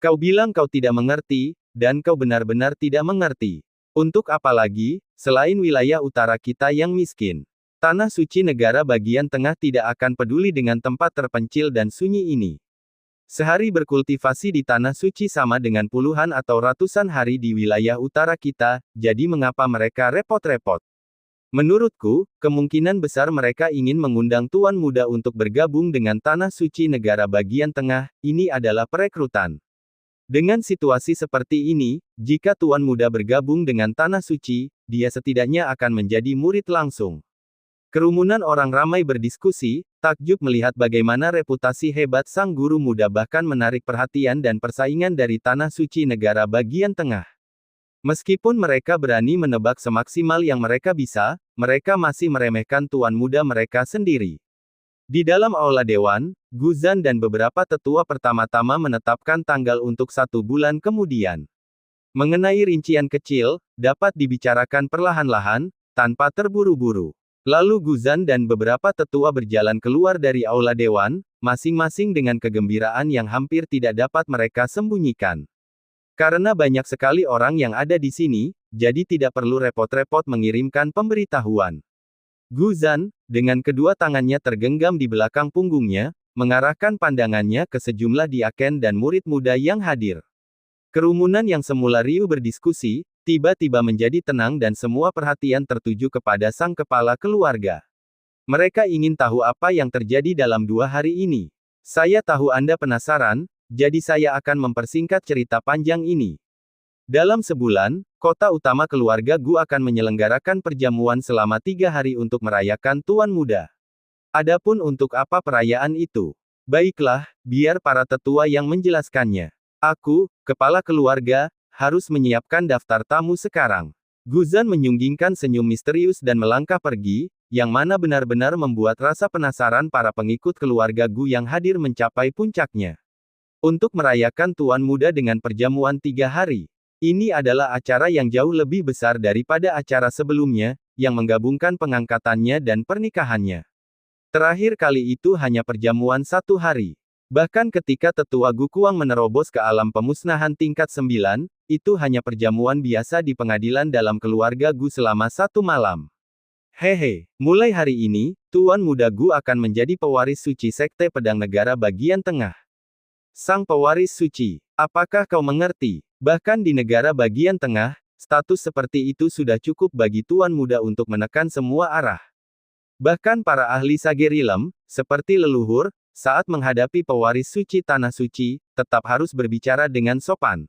S1: Kau bilang kau tidak mengerti, dan kau benar-benar tidak mengerti. Untuk apa lagi, selain wilayah utara kita yang miskin? Tanah suci negara bagian tengah tidak akan peduli dengan tempat terpencil dan sunyi ini. Sehari berkultivasi di tanah suci sama dengan puluhan atau ratusan hari di wilayah utara kita, jadi mengapa mereka repot-repot? Menurutku, kemungkinan besar mereka ingin mengundang Tuan Muda untuk bergabung dengan tanah suci negara bagian tengah, ini adalah perekrutan. Dengan situasi seperti ini, jika Tuan Muda bergabung dengan Tanah Suci, dia setidaknya akan menjadi murid langsung. Kerumunan orang ramai berdiskusi, takjub melihat bagaimana reputasi hebat sang guru muda bahkan menarik perhatian dan persaingan dari Tanah Suci negara bagian tengah. Meskipun mereka berani menebak semaksimal yang mereka bisa, mereka masih meremehkan Tuan Muda mereka sendiri. Di dalam aula dewan, Guzan dan beberapa tetua pertama-tama menetapkan tanggal untuk 1 bulan kemudian. Mengenai rincian kecil, dapat dibicarakan perlahan-lahan, tanpa terburu-buru. Lalu Guzan dan beberapa tetua berjalan keluar dari aula dewan, masing-masing dengan kegembiraan yang hampir tidak dapat mereka sembunyikan. Karena banyak sekali orang yang ada di sini, jadi tidak perlu repot-repot mengirimkan pemberitahuan. Guzan, dengan kedua tangannya tergenggam di belakang punggungnya, mengarahkan pandangannya ke sejumlah diaken dan murid muda yang hadir. Kerumunan yang semula riuh berdiskusi, tiba-tiba menjadi tenang dan semua perhatian tertuju kepada sang kepala keluarga. Mereka ingin tahu apa yang terjadi dalam 2 hari ini. Saya tahu Anda penasaran, jadi saya akan mempersingkat cerita panjang ini. Dalam sebulan, kota utama keluarga Gu akan menyelenggarakan perjamuan selama 3 hari untuk merayakan Tuan Muda. Adapun untuk apa perayaan itu? Baiklah, biar para tetua yang menjelaskannya. Aku, kepala keluarga, harus menyiapkan daftar tamu sekarang. Guzan menyunggingkan senyum misterius dan melangkah pergi, yang mana benar-benar membuat rasa penasaran para pengikut keluarga Gu yang hadir mencapai puncaknya. Untuk merayakan Tuan Muda dengan perjamuan 3 hari. Ini adalah acara yang jauh lebih besar daripada acara sebelumnya, yang menggabungkan pengangkatannya dan pernikahannya. Terakhir kali itu hanya perjamuan 1 hari. Bahkan ketika tetua Gu Kuang menerobos ke alam pemusnahan tingkat 9, itu hanya perjamuan biasa di pengadilan dalam keluarga Gu selama 1 malam. Hehe, mulai hari ini, Tuan Muda Gu akan menjadi pewaris suci Sekte Pedang Negara bagian tengah. Sang pewaris suci, apakah kau mengerti? Bahkan di negara bagian tengah, status seperti itu sudah cukup bagi Tuan Muda untuk menekan semua arah. Bahkan para ahli Sagerilem, seperti leluhur, saat menghadapi pewaris suci Tanah Suci, tetap harus berbicara dengan sopan.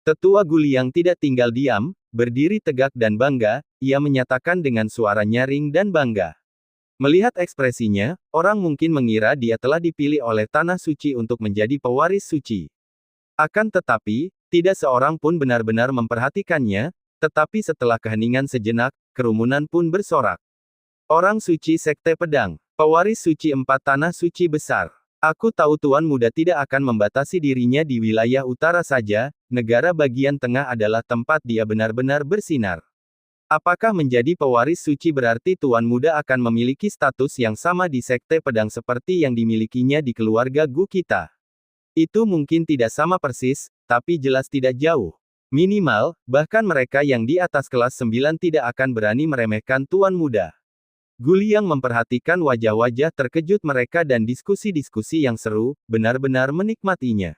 S1: Tetua Guliang tidak tinggal diam, berdiri tegak dan bangga, ia menyatakan dengan suara nyaring dan bangga. Melihat ekspresinya, orang mungkin mengira dia telah dipilih oleh Tanah Suci untuk menjadi pewaris suci. Akan tetapi, tidak seorang pun benar-benar memperhatikannya, tetapi setelah keheningan sejenak, kerumunan pun bersorak. Orang suci Sekte Pedang. Pewaris suci 4 Tanah Suci Besar. Aku tahu Tuan Muda tidak akan membatasi dirinya di wilayah utara saja, negara bagian tengah adalah tempat dia benar-benar bersinar. Apakah menjadi pewaris suci berarti Tuan Muda akan memiliki status yang sama di Sekte Pedang seperti yang dimilikinya di keluarga Gu kita? Itu mungkin tidak sama persis, tapi jelas tidak jauh. Minimal, bahkan mereka yang di atas kelas 9 tidak akan berani meremehkan Tuan Muda. Guliang memperhatikan wajah-wajah terkejut mereka dan diskusi-diskusi yang seru, benar-benar menikmatinya.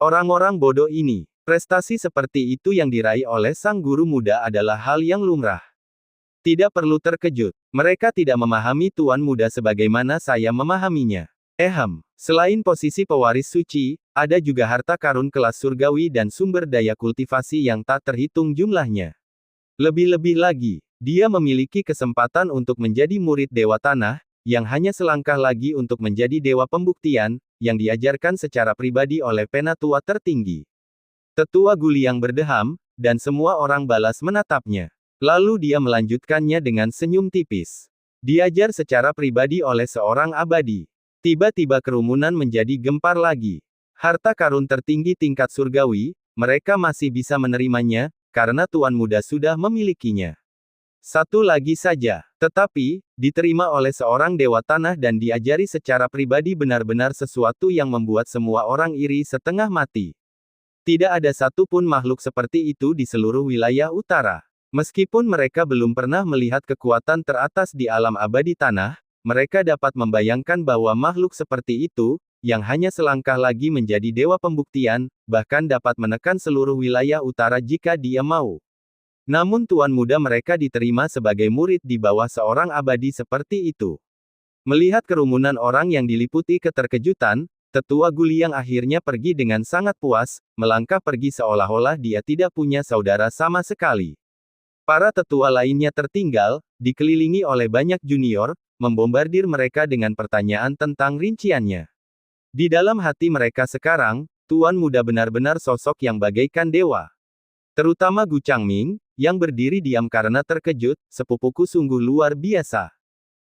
S1: Orang-orang bodoh ini, prestasi seperti itu yang diraih oleh sang guru muda adalah hal yang lumrah. Tidak perlu terkejut, mereka tidak memahami Tuan Muda sebagaimana saya memahaminya. Selain posisi pewaris suci, ada juga harta karun kelas surgawi dan sumber daya kultivasi yang tak terhitung jumlahnya. Lebih-lebih lagi, dia memiliki kesempatan untuk menjadi murid Dewa Tanah, yang hanya selangkah lagi untuk menjadi Dewa Pembuktian, yang diajarkan secara pribadi oleh penatua tertinggi. Tetua Guliang berdeham, dan semua orang balas menatapnya. Lalu dia melanjutkannya dengan senyum tipis. Diajar secara pribadi oleh seorang abadi. Tiba-tiba kerumunan menjadi gempar lagi. Harta karun tertinggi tingkat surgawi, mereka masih bisa menerimanya, karena Tuan Muda sudah memilikinya. Satu lagi saja, tetapi, diterima oleh seorang Dewa Tanah dan diajari secara pribadi benar-benar sesuatu yang membuat semua orang iri setengah mati. Tidak ada satupun makhluk seperti itu di seluruh wilayah utara. Meskipun mereka belum pernah melihat kekuatan teratas di alam abadi tanah, mereka dapat membayangkan bahwa makhluk seperti itu, yang hanya selangkah lagi menjadi Dewa Pembuktian, bahkan dapat menekan seluruh wilayah utara jika dia mau. Namun Tuan Muda mereka diterima sebagai murid di bawah seorang abadi seperti itu. Melihat kerumunan orang yang diliputi keterkejutan, Tetua Guliang akhirnya pergi dengan sangat puas, melangkah pergi seolah-olah dia tidak punya saudara sama sekali. Para tetua lainnya tertinggal, dikelilingi oleh banyak junior, membombardir mereka dengan pertanyaan tentang rinciannya. Di dalam hati mereka sekarang, Tuan Muda benar-benar sosok yang bagaikan dewa. Terutama Gu Changming, yang berdiri diam karena terkejut, sepupuku sungguh luar biasa.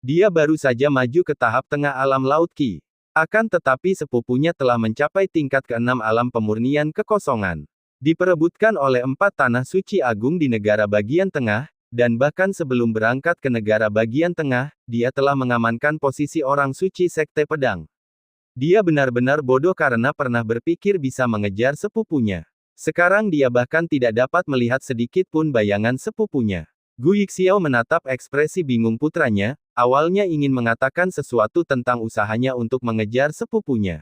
S1: Dia baru saja maju ke tahap tengah alam Laut Qi. Akan tetapi sepupunya telah mencapai tingkat ke-6 alam pemurnian kekosongan. Diperebutkan oleh 4 tanah suci agung di negara bagian tengah, dan bahkan sebelum berangkat ke negara bagian tengah, dia telah mengamankan posisi orang suci Sekte Pedang. Dia benar-benar bodoh karena pernah berpikir bisa mengejar sepupunya. Sekarang dia bahkan tidak dapat melihat sedikit pun bayangan sepupunya. Gu Yixiao menatap ekspresi bingung putranya, awalnya ingin mengatakan sesuatu tentang usahanya untuk mengejar sepupunya.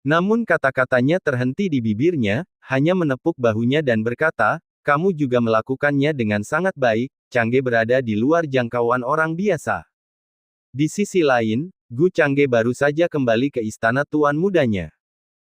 S1: Namun kata-katanya terhenti di bibirnya, hanya menepuk bahunya dan berkata, kamu juga melakukannya dengan sangat baik, Changge berada di luar jangkauan orang biasa. Di sisi lain, Gu Changge baru saja kembali ke istana tuan mudanya.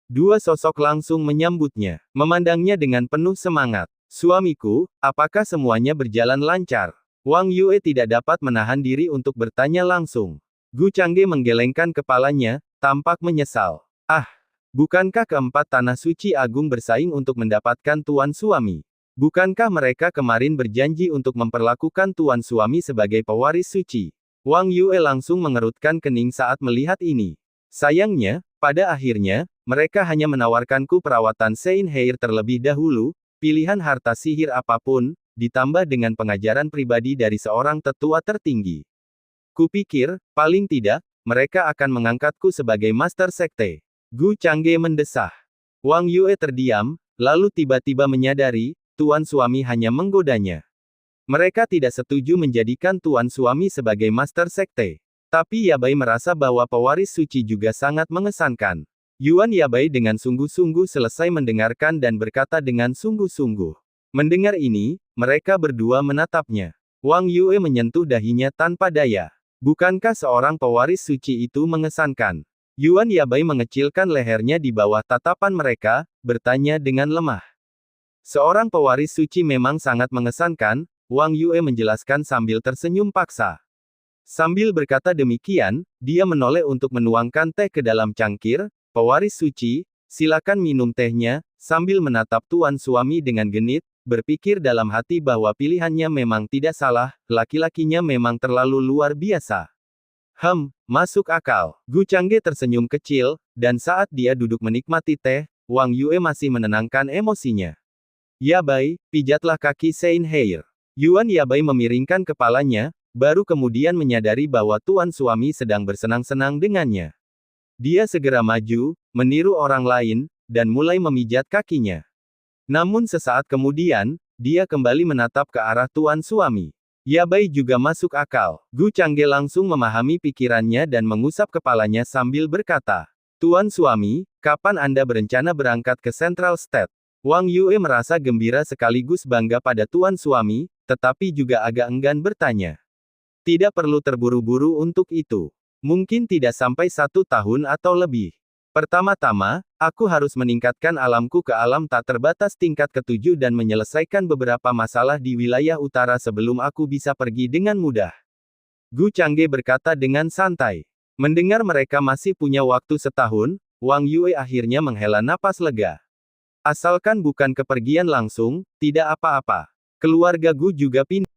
S1: Dua sosok langsung menyambutnya, memandangnya dengan penuh semangat. Suamiku, apakah semuanya berjalan lancar? Wang Yue tidak dapat menahan diri untuk bertanya langsung. Gu Changge menggelengkan kepalanya, tampak menyesal. Ah, bukankah keempat tanah suci agung bersaing untuk mendapatkan tuan suami? Bukankah mereka kemarin berjanji untuk memperlakukan tuan suami sebagai pewaris suci? Wang Yue langsung mengerutkan kening saat melihat ini. Sayangnya, pada akhirnya, mereka hanya menawarkanku perawatan Sein Heir terlebih dahulu, pilihan harta sihir apapun, ditambah dengan pengajaran pribadi dari seorang tetua tertinggi. Kupikir, paling tidak, mereka akan mengangkatku sebagai master sekte. Gu Changge mendesah. Wang Yue terdiam, lalu tiba-tiba menyadari, tuan suami hanya menggodanya. Mereka tidak setuju menjadikan tuan suami sebagai master sekte. Tapi Yabai merasa bahwa pewaris suci juga sangat mengesankan. Yuan Yabai dengan sungguh-sungguh selesai mendengarkan dan berkata dengan sungguh-sungguh. Mendengar ini, mereka berdua menatapnya. Wang Yue menyentuh dahinya tanpa daya. Bukankah seorang pewaris suci itu mengesankan? Yuan Yabai mengecilkan lehernya di bawah tatapan mereka, bertanya dengan lemah. Seorang pewaris suci memang sangat mengesankan, Wang Yue menjelaskan sambil tersenyum paksa. Sambil berkata demikian, dia menoleh untuk menuangkan teh ke dalam cangkir. Pewaris suci, silakan minum tehnya, sambil menatap tuan suami dengan genit, berpikir dalam hati bahwa pilihannya memang tidak salah, laki-lakinya memang terlalu luar biasa. Masuk akal. Gu Changge tersenyum kecil, dan saat dia duduk menikmati teh, Wang Yue masih menenangkan emosinya. Yabai, pijatlah kaki Sein Heir. Yuan Yabai memiringkan kepalanya, baru kemudian menyadari bahwa tuan suami sedang bersenang-senang dengannya. Dia segera maju, meniru orang lain, dan mulai memijat kakinya. Namun sesaat kemudian, dia kembali menatap ke arah tuan suami. Yabai juga masuk akal. Gu Changge langsung memahami pikirannya dan mengusap kepalanya sambil berkata, Tuan suami, kapan Anda berencana berangkat ke Central State? Wang Yue merasa gembira sekaligus bangga pada tuan suami, tetapi juga agak enggan bertanya. Tidak perlu terburu-buru untuk itu. Mungkin tidak sampai 1 tahun atau lebih. Pertama-tama, aku harus meningkatkan alamku ke alam tak terbatas tingkat ke-7 dan menyelesaikan beberapa masalah di wilayah utara sebelum aku bisa pergi dengan mudah. Gu Changge berkata dengan santai. Mendengar mereka masih punya waktu setahun, Wang Yue akhirnya menghela napas lega. Asalkan bukan kepergian langsung, tidak apa-apa. Keluarga Gu juga pindah.